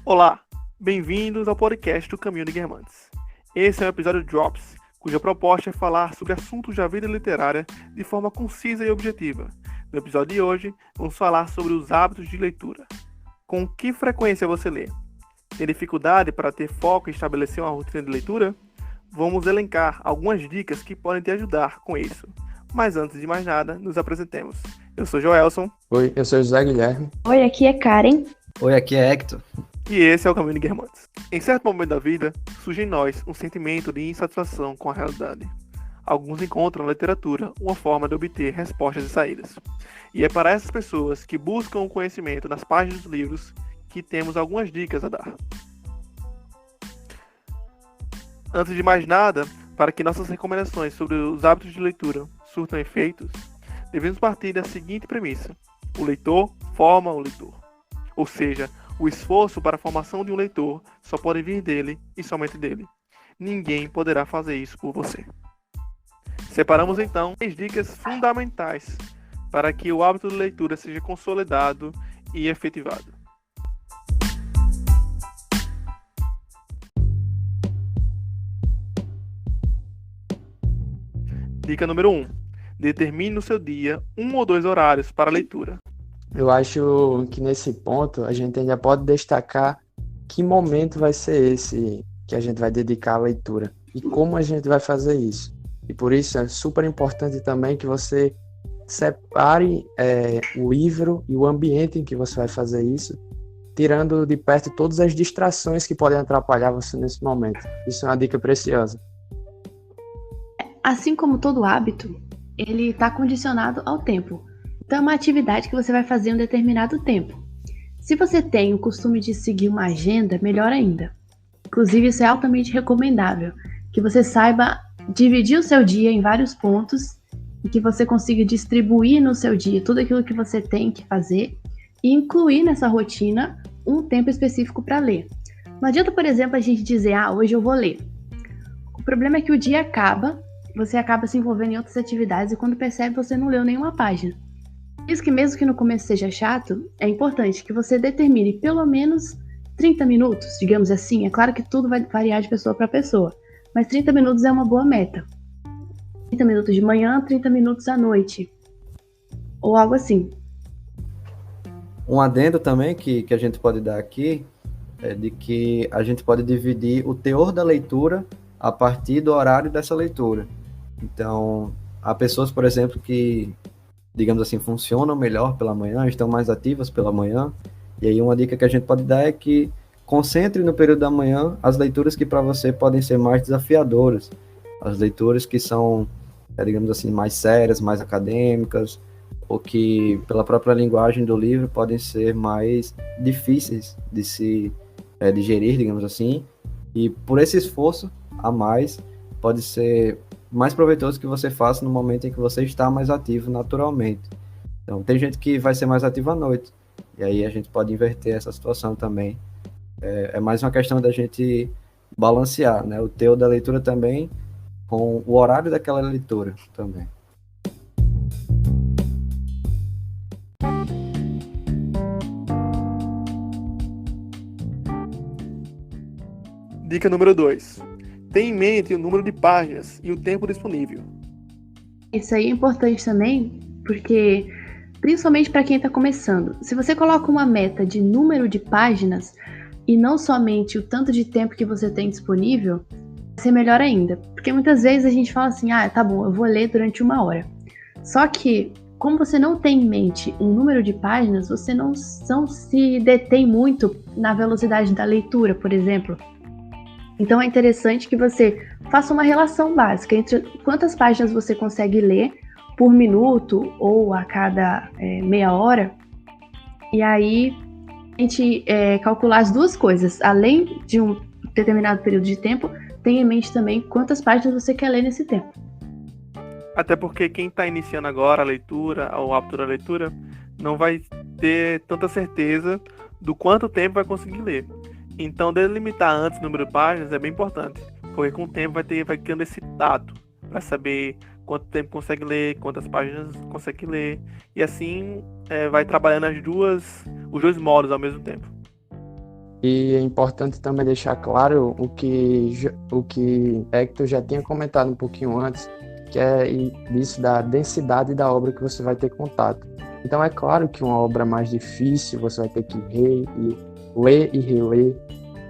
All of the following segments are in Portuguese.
Olá, bem-vindos ao podcast do Caminho de Guermantes. Esse é o episódio Drops, cuja proposta é falar sobre assuntos da vida literária de forma concisa e objetiva. No episódio de hoje, vamos falar sobre os hábitos de leitura. Com que frequência você lê? Tem dificuldade para ter foco e estabelecer uma rotina de leitura? Vamos elencar algumas dicas que podem te ajudar com isso. Mas antes de mais nada, nos apresentemos. Eu sou Joelson. Oi, eu sou José Guilherme. Oi, aqui é Karen. Oi, aqui é Hector. E esse é o Caminho de Guermantes. Em certo momento da vida, surge em nós um sentimento de insatisfação com a realidade. Alguns encontram na literatura uma forma de obter respostas e saídas. E é para essas pessoas que buscam o conhecimento nas páginas dos livros que temos algumas dicas a dar. Antes de mais nada, para que nossas recomendações sobre os hábitos de leitura surtam efeitos, devemos partir da seguinte premissa: o leitor forma o leitor. Ou seja, o esforço para a formação de um leitor só pode vir dele e somente dele. Ninguém poderá fazer isso por você. Separamos então 3 dicas fundamentais para que o hábito de leitura seja consolidado e efetivado. Dica número 1. Determine no seu dia 1 ou 2 horários para a leitura. Eu acho que nesse ponto a gente ainda pode destacar que momento vai ser esse que a gente vai dedicar à leitura e como a gente vai fazer isso. E por isso é super importante também que você separe o livro e o ambiente em que você vai fazer isso, tirando de perto todas as distrações que podem atrapalhar você nesse momento. Isso é uma dica preciosa. Assim como todo hábito, ele está condicionado ao tempo. Então é uma atividade que você vai fazer em um determinado tempo. Se você tem o costume de seguir uma agenda, melhor ainda. Inclusive, isso é altamente recomendável, que você saiba dividir o seu dia em vários pontos e que você consiga distribuir no seu dia tudo aquilo que você tem que fazer e incluir nessa rotina um tempo específico para ler. Não adianta, por exemplo, a gente dizer, hoje eu vou ler. O problema é que o dia acaba, você acaba se envolvendo em outras atividades e quando percebe você não leu nenhuma página. Por isso que mesmo que no começo seja chato, é importante que você determine pelo menos 30 minutos, digamos assim. É claro que tudo vai variar de pessoa para pessoa, mas 30 minutos é uma boa meta. 30 minutos de manhã, 30 minutos à noite, ou algo assim. Um adendo também que a gente pode dar aqui é de que a gente pode dividir o teor da leitura a partir do horário dessa leitura. Então, há pessoas, por exemplo, que, digamos assim, funcionam melhor pela manhã, estão mais ativas pela manhã, e aí uma dica que a gente pode dar é que concentre no período da manhã as leituras que para você podem ser mais desafiadoras, as leituras que são, digamos assim, mais sérias, mais acadêmicas, ou que pela própria linguagem do livro podem ser mais difíceis de se digerir, digamos assim, e por esse esforço a mais pode ser mais proveitoso que você faça no momento em que você está mais ativo naturalmente. Então, tem gente que vai ser mais ativo à noite, e aí a gente pode inverter essa situação também. É mais uma questão da gente balancear, né, o teor da leitura também com o horário daquela leitura também. Dica número 2. Tenha em mente o número de páginas e o tempo disponível. Isso aí é importante também, porque principalmente para quem está começando, se você coloca uma meta de número de páginas e não somente o tanto de tempo que você tem disponível, vai ser melhor ainda. Porque muitas vezes a gente fala assim, tá bom, eu vou ler durante 1 hora. Só que, como você não tem em mente um número de páginas, você não se detém muito na velocidade da leitura, por exemplo. Então é interessante que você faça uma relação básica entre quantas páginas você consegue ler por minuto ou a cada meia hora. E aí a gente calcular as duas coisas. Além de um determinado período de tempo, tenha em mente também quantas páginas você quer ler nesse tempo. Até porque quem está iniciando agora a leitura, o hábito da leitura, não vai ter tanta certeza do quanto tempo vai conseguir ler. Então, delimitar antes o número de páginas é bem importante, porque com o tempo vai criando esse tato para saber quanto tempo consegue ler, quantas páginas consegue ler, e assim vai trabalhando os dois modos ao mesmo tempo. E é importante também deixar claro o que Hector já tinha comentado um pouquinho antes, que é isso da densidade da obra que você vai ter contato. Então é claro que uma obra mais difícil você vai ter que ler e reler,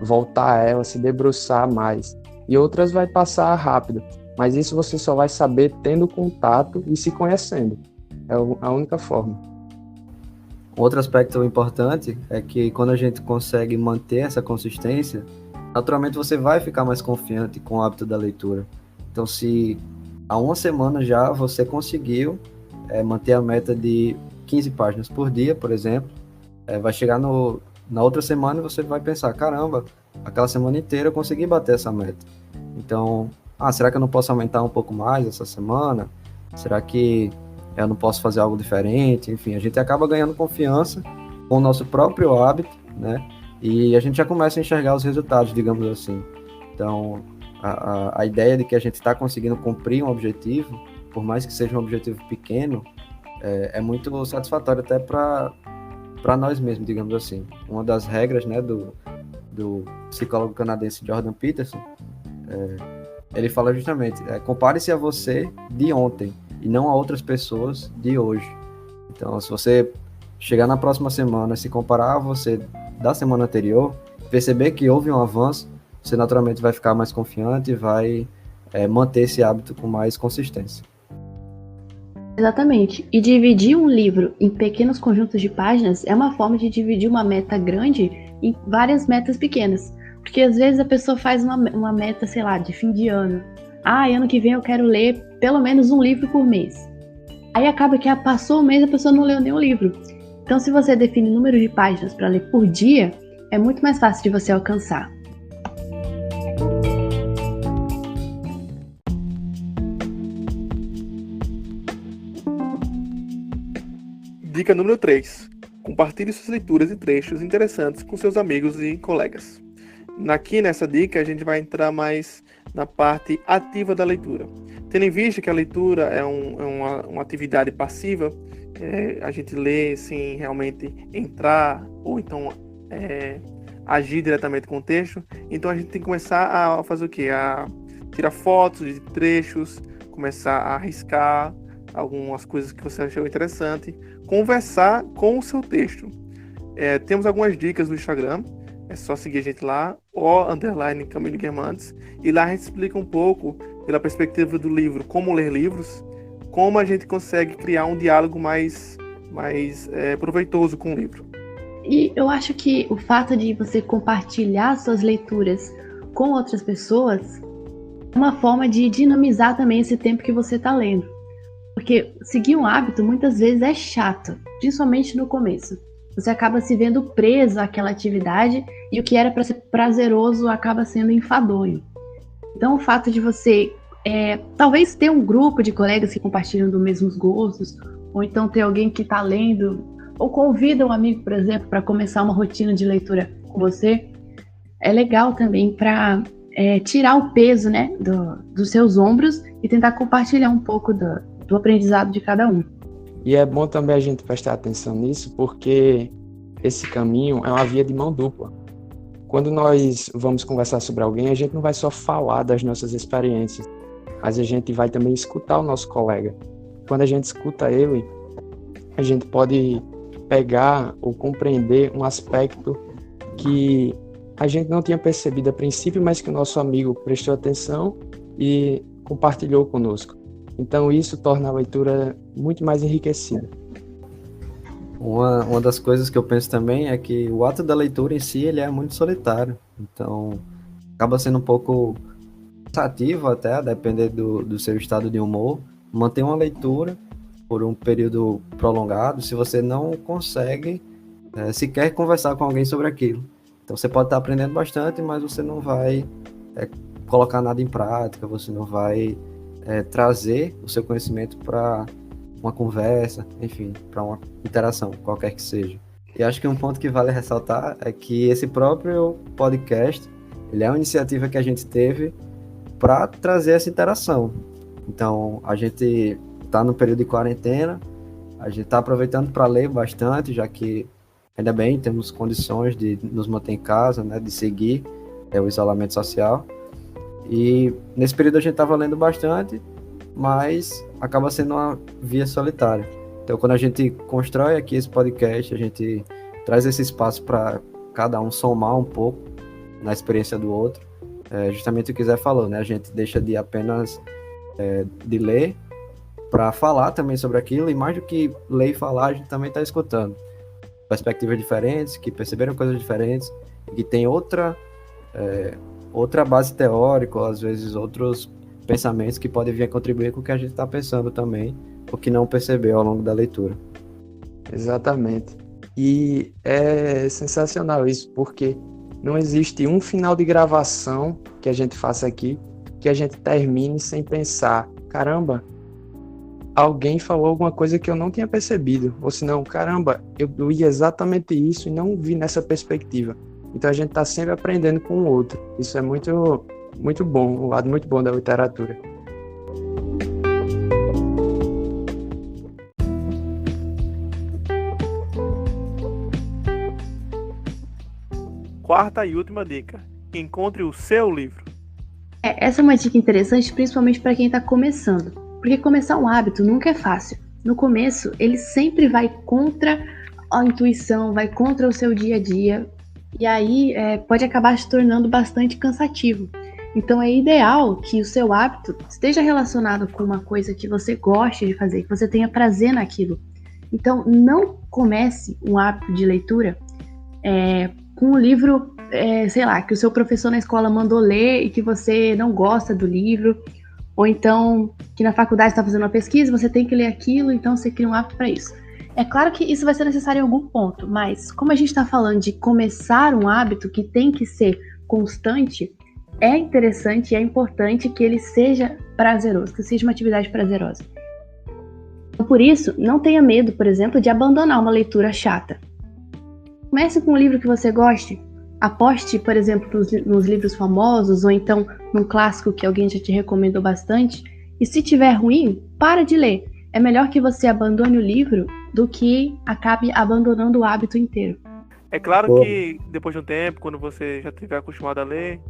voltar a ela, se debruçar mais. E outras vai passar rápido, mas isso você só vai saber tendo contato e se conhecendo. É a única forma. Outro aspecto importante é que quando a gente consegue manter essa consistência, naturalmente você vai ficar mais confiante com o hábito da leitura. Então, se há uma semana já você conseguiu manter a meta de 15 páginas por dia, por exemplo, vai chegar na outra semana e você vai pensar, caramba, aquela semana inteira eu consegui bater essa meta. Então, será que eu não posso aumentar um pouco mais essa semana? Será que eu não posso fazer algo diferente? Enfim, a gente acaba ganhando confiança com o nosso próprio hábito, né? E a gente já começa a enxergar os resultados, digamos assim. Então, a ideia de que a gente está conseguindo cumprir um objetivo, por mais que seja um objetivo pequeno, é muito satisfatório até para nós mesmos, digamos assim. Uma das regras, né, do psicólogo canadense Jordan Peterson, ele fala justamente, compare-se a você de ontem e não a outras pessoas de hoje. Então, se você chegar na próxima semana, se comparar a você da semana anterior, perceber que houve um avanço, você naturalmente vai ficar mais confiante e vai manter esse hábito com mais consistência. Exatamente. E dividir um livro em pequenos conjuntos de páginas é uma forma de dividir uma meta grande em várias metas pequenas. Porque às vezes a pessoa faz uma meta, sei lá, de fim de ano. Ano que vem eu quero ler pelo menos um livro por mês. Aí acaba que passou o mês e a pessoa não leu nenhum livro. Então, se você define o número de páginas para ler por dia, é muito mais fácil de você alcançar. Dica número 3. Compartilhe suas leituras e trechos interessantes com seus amigos e colegas. Aqui nessa dica a gente vai entrar mais na parte ativa da leitura. Tendo em vista que a leitura é uma atividade passiva, a gente lê sem realmente entrar ou então agir diretamente com o texto, então a gente tem que começar a fazer o quê? A tirar fotos de trechos, começar a arriscar algumas coisas que você achou interessante, conversar com o seu texto. Temos algumas dicas no Instagram, é só seguir a gente lá, _Caminho Guermantes, e lá a gente explica um pouco, pela perspectiva do livro, como ler livros, como a gente consegue criar um diálogo mais proveitoso com o livro. E eu acho que o fato de você compartilhar suas leituras com outras pessoas é uma forma de dinamizar também esse tempo que você está lendo. Porque seguir um hábito muitas vezes é chato, principalmente no começo. Você acaba se vendo preso àquela atividade e o que era para ser prazeroso acaba sendo enfadonho. Então o fato de você talvez ter um grupo de colegas que compartilham dos mesmos gostos, ou então ter alguém que está lendo, ou convida um amigo, por exemplo, para começar uma rotina de leitura com você, é legal também para tirar o peso, né, dos seus ombros e tentar compartilhar um pouco do aprendizado de cada um. E é bom também a gente prestar atenção nisso, porque esse caminho é uma via de mão dupla. Quando nós vamos conversar sobre alguém, a gente não vai só falar das nossas experiências, mas a gente vai também escutar o nosso colega. Quando a gente escuta ele, a gente pode pegar ou compreender um aspecto que a gente não tinha percebido a princípio, mas que o nosso amigo prestou atenção e compartilhou conosco. Então isso torna a leitura muito mais enriquecida. Uma das coisas que eu penso também é que o ato da leitura em si ele é muito solitário. Então acaba sendo um pouco cansativo até, a depender do seu estado de humor, manter uma leitura por um período prolongado se você não consegue sequer conversar com alguém sobre aquilo. Então você pode estar aprendendo bastante, mas você não vai colocar nada em prática, você não vai trazer o seu conhecimento para uma conversa, enfim, para uma interação, qualquer que seja. E acho que um ponto que vale ressaltar é que esse próprio podcast, ele é uma iniciativa que a gente teve para trazer essa interação. Então, a gente está no período de quarentena, a gente está aproveitando para ler bastante, já que ainda bem, temos condições de nos manter em casa, né, de seguir o isolamento social. E nesse período a gente estava lendo bastante, mas acaba sendo uma via solitária. Então, quando a gente constrói aqui esse podcast, a gente traz esse espaço para cada um somar um pouco na experiência do outro. Justamente o que o Zé falou, né? A gente deixa de apenas de ler para falar também sobre aquilo, e mais do que ler e falar, a gente também está escutando perspectivas diferentes, que perceberam coisas diferentes, que tem outra base teórica, ou às vezes outros pensamentos que podem vir a contribuir com o que a gente está pensando também, ou que não percebeu ao longo da leitura. Exatamente. E é sensacional isso, porque não existe um final de gravação que a gente faça aqui que a gente termine sem pensar, caramba, alguém falou alguma coisa que eu não tinha percebido, ou senão, caramba, eu li exatamente isso e não vi nessa perspectiva. Então a gente está sempre aprendendo com o outro. Isso é muito, muito bom, um lado muito bom da literatura. Quarta e última dica: encontre o seu livro. Essa é uma dica interessante, principalmente para quem está começando. Porque começar um hábito nunca é fácil. No começo, ele sempre vai contra a intuição, vai contra o seu dia a dia. E aí pode acabar se tornando bastante cansativo. Então é ideal que o seu hábito esteja relacionado com uma coisa que você goste de fazer, que você tenha prazer naquilo. Então não comece um hábito de leitura com um livro, sei lá, que o seu professor na escola mandou ler e que você não gosta do livro. Ou então que na faculdade está fazendo uma pesquisa, você tem que ler aquilo, então você cria um hábito para isso. É claro que isso vai ser necessário em algum ponto, mas como a gente está falando de começar um hábito que tem que ser constante, é interessante e é importante que ele seja prazeroso, que seja uma atividade prazerosa. Por isso, não tenha medo, por exemplo, de abandonar uma leitura chata. Comece com um livro que você goste, aposte, por exemplo, nos livros famosos, ou então num clássico que alguém já te recomendou bastante, e se tiver ruim, para de ler. É melhor que você abandone o livro do que acabe abandonando o hábito inteiro. É claro que depois de um tempo, quando você já estiver acostumado a ler,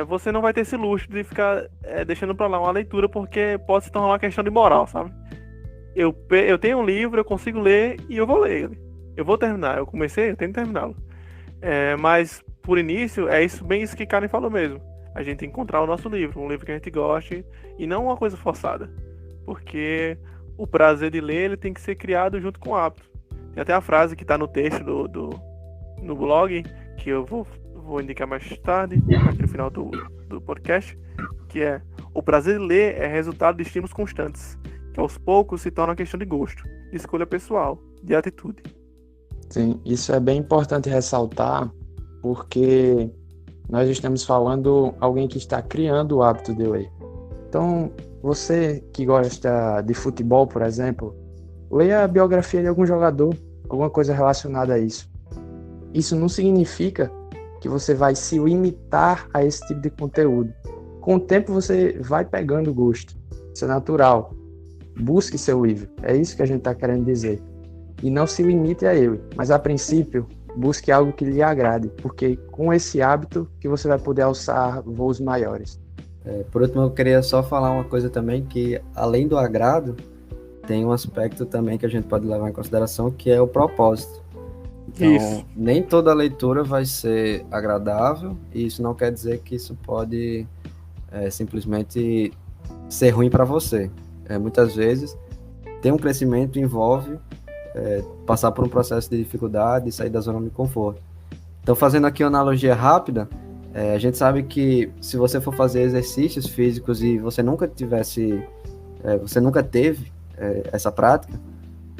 você não vai ter esse luxo de ficar deixando pra lá uma leitura, porque pode se tornar uma questão de moral, sabe? Eu tenho um livro, eu consigo ler e eu vou ler ele. Eu vou terminar. Eu comecei, eu tenho que terminá-lo. Mas, por início, bem isso que Karen falou mesmo. A gente encontrar o nosso livro, um livro que a gente goste, e não uma coisa forçada. Porque o prazer de ler, ele tem que ser criado junto com o hábito. Tem até a frase que está no texto no blog, que eu vou indicar mais tarde, aqui no final do podcast, que é: o prazer de ler é resultado de estímulos constantes, que aos poucos se torna uma questão de gosto, de escolha pessoal, de atitude. Sim, isso é bem importante ressaltar, porque nós estamos falando alguém que está criando o hábito de ler. Então, você que gosta de futebol, por exemplo, leia a biografia de algum jogador, alguma coisa relacionada a isso. Isso não significa que você vai se limitar a esse tipo de conteúdo. Com o tempo você vai pegando gosto. Isso é natural. Busque seu livro. É isso que a gente está querendo dizer. E não se limite a ele. Mas, a princípio, busque algo que lhe agrade. Porque com esse hábito que você vai poder alçar voos maiores. Por último, eu queria só falar uma coisa também, que além do agrado, tem um aspecto também que a gente pode levar em consideração, que é o propósito. Então, Isso. Nem toda leitura vai ser agradável, e isso não quer dizer que isso pode simplesmente ser ruim para você. Muitas vezes, ter um crescimento envolve passar por um processo de dificuldade e sair da zona de conforto. Então, fazendo aqui uma analogia rápida, a gente sabe que se você for fazer exercícios físicos e você nunca teve essa prática,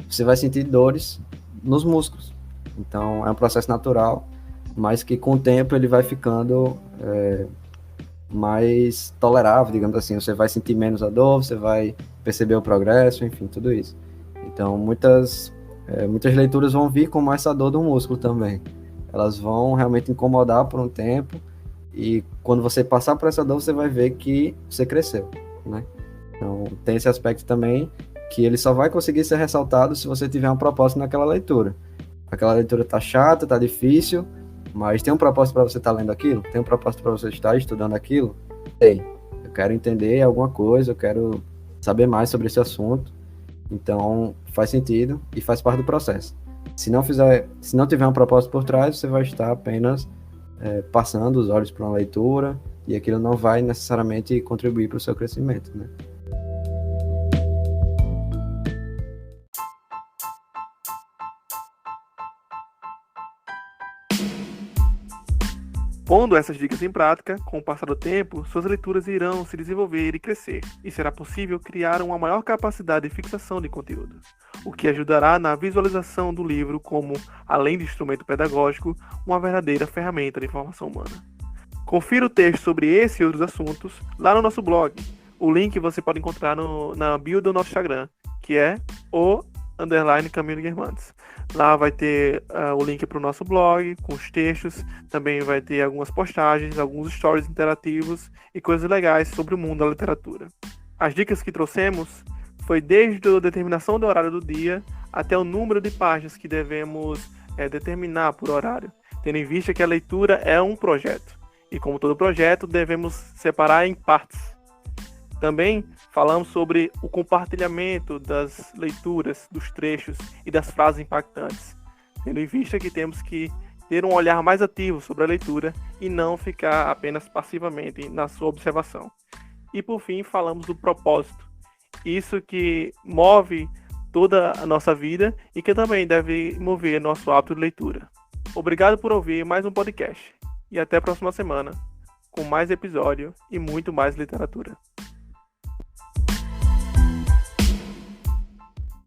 você vai sentir dores nos músculos. Então, é um processo natural, mas que com o tempo ele vai ficando mais tolerável, digamos assim. Você vai sentir menos a dor, você vai perceber o progresso, enfim, tudo isso. Então, muitas leituras vão vir com essa dor do músculo também. Elas vão realmente incomodar por um tempo, e quando você passar por essa dor, você vai ver que você cresceu, né? Então, tem esse aspecto também, que ele só vai conseguir ser ressaltado se você tiver um propósito naquela leitura. aquela leitura tá chata, tá difícil, mas tem um propósito para você estar lendo aquilo? Tem um propósito para você estar estudando aquilo? Tem. Eu quero entender alguma coisa, eu quero saber mais sobre esse assunto. Então, faz sentido e faz parte do processo. Se não tiver um propósito por trás, você vai estar apenas passando os olhos para uma leitura e aquilo não vai necessariamente contribuir para o seu crescimento, né? Pondo essas dicas em prática, com o passar do tempo, suas leituras irão se desenvolver e crescer, e será possível criar uma maior capacidade de fixação de conteúdo, o que ajudará na visualização do livro como, além de instrumento pedagógico, uma verdadeira ferramenta de formação humana. Confira o texto sobre esse e outros assuntos lá no nosso blog. O link você pode encontrar na bio do nosso Instagram, que é _Caminho Guermantes. Lá vai ter o link para o nosso blog, com os textos, também vai ter algumas postagens, alguns stories interativos e coisas legais sobre o mundo da literatura. As dicas que trouxemos foi desde a determinação do horário do dia até o número de páginas que devemos determinar por horário, tendo em vista que a leitura é um projeto, e como todo projeto, devemos separar em partes. Também falamos sobre o compartilhamento das leituras, dos trechos e das frases impactantes, tendo em vista que temos que ter um olhar mais ativo sobre a leitura e não ficar apenas passivamente na sua observação. E por fim, falamos do propósito, isso que move toda a nossa vida e que também deve mover nosso hábito de leitura. Obrigado por ouvir mais um podcast e até a próxima semana com mais episódio e muito mais literatura.